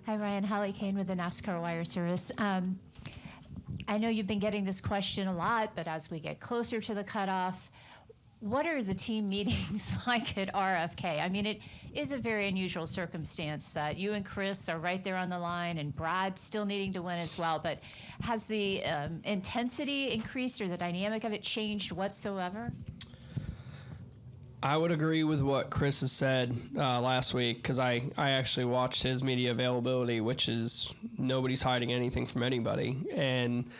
Hi, Ryan. Holly Kane with the NASCAR Wire Service. I know you've been getting this question a lot, but as we get closer to the cutoff, what are the team meetings like at RFK? I mean, it is a very unusual circumstance that you and Chris are right there on the line and Brad still needing to win as well, but has the intensity increased or the dynamic of it changed whatsoever? I would agree with what Chris has said last week, because I actually watched his media availability, which is nobody's hiding anything from anybody, and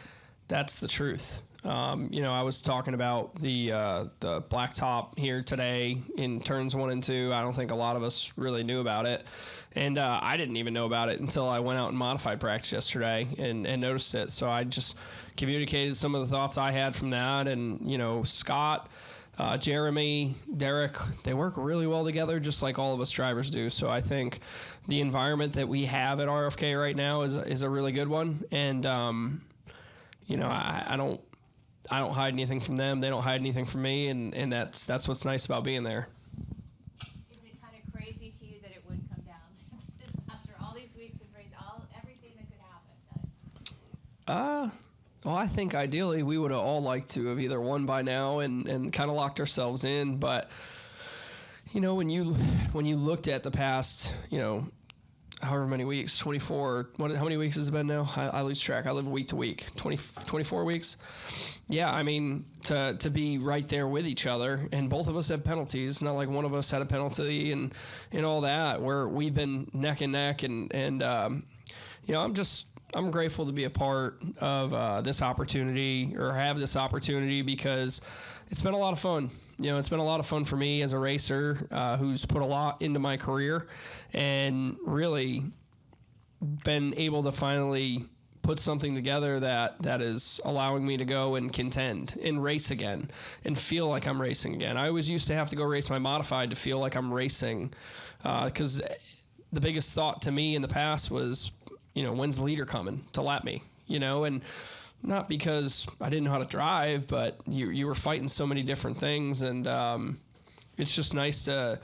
that's the truth. I was talking about the blacktop here today in turns 1 and 2. I don't think a lot of us really knew about it, and I didn't even know about it until I went out and modified practice yesterday and noticed it. So I just communicated some of the thoughts I had from that, and Scott, Jeremy, Derek, they work really well together, just like all of us drivers do. So I think the environment that we have at RFK right now is a really good one, and I don't hide anything from them. They don't hide anything from me, and that's what's nice about being there. Is it kind of crazy to you that it would come down to this after all these weeks of race, everything that could happen? Well, I think ideally we would have all liked to have either won by now and kind of locked ourselves in. But when you looked at the past, however many weeks, 24, how many weeks has it been now? I lose track. I live week to week, 24 weeks. Yeah, I mean, to be right there with each other, and both of us had penalties. Not like one of us had a penalty and all that, where we've been neck and neck. And I'm grateful to be a part of this opportunity, or have this opportunity, because it's been a lot of fun. It's been a lot of fun for me as a racer who's put a lot into my career and really been able to finally put something together that is allowing me to go and contend and race again and feel like I'm racing again. I always used to have to go race my modified to feel like I'm racing, because the biggest thought to me in the past was, when's the leader coming to lap me, and not because I didn't know how to drive, but you were fighting so many different things, and it's just nice to,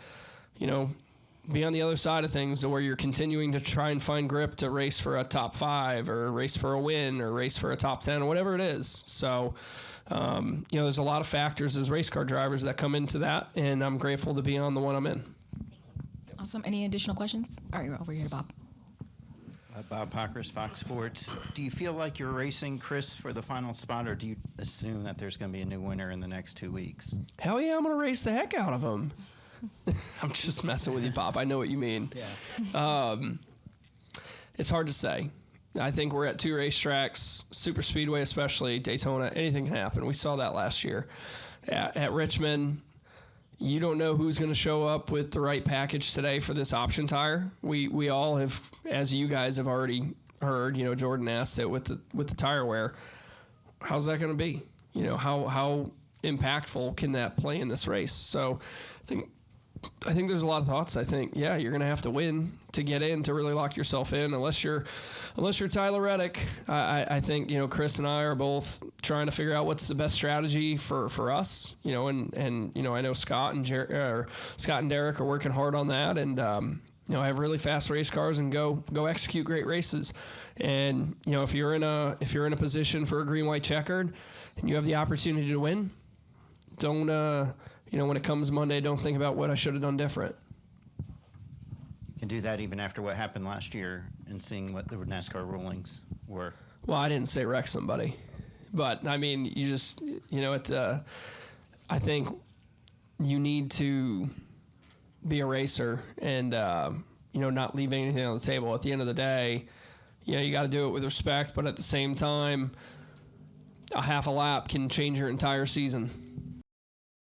be on the other side of things, to where you're continuing to try and find grip to race for a top 5 or race for a win or race for a top 10 or whatever it is. So, there's a lot of factors as race car drivers that come into that, and I'm grateful to be on the one I'm in. Awesome. Any additional questions? All right, over here to Bob. Bob Pockris, Fox Sports. Do you feel like you're racing Chris for the final spot, or do you assume that there's going to be a new winner in the next 2 weeks? Hell yeah, I'm going to race the heck out of him. I'm just messing with you, Bob. I know what you mean. Yeah. It's hard to say. I think we're at 2 racetracks, super speedway especially, Daytona. Anything can happen. We saw that last year. At Richmond, you don't know who's going to show up with the right package today for this option tire. We all have, as you guys have already heard, Jordan asked it with the tire wear. How's that going to be? How impactful can that play in this race? So I think there's a lot of thoughts. I think, yeah, you're going to have to win to get in, to really lock yourself in, unless you're Tyler Reddick. I think, Chris and I are both trying to figure out what's the best strategy for us, and I know Scott and Derek are working hard on that, and have really fast race cars and go execute great races. And, if you're in a position for a green, white, checkered and you have the opportunity to win, don't, when it comes Monday, don't think about what I should have done different. You can do that even after what happened last year and seeing what the NASCAR rulings were. Well, I didn't say wreck somebody, but I mean, you just, I think you need to be a racer and, not leave anything on the table. At the end of the day, you got to do it with respect, but at the same time, a half a lap can change your entire season.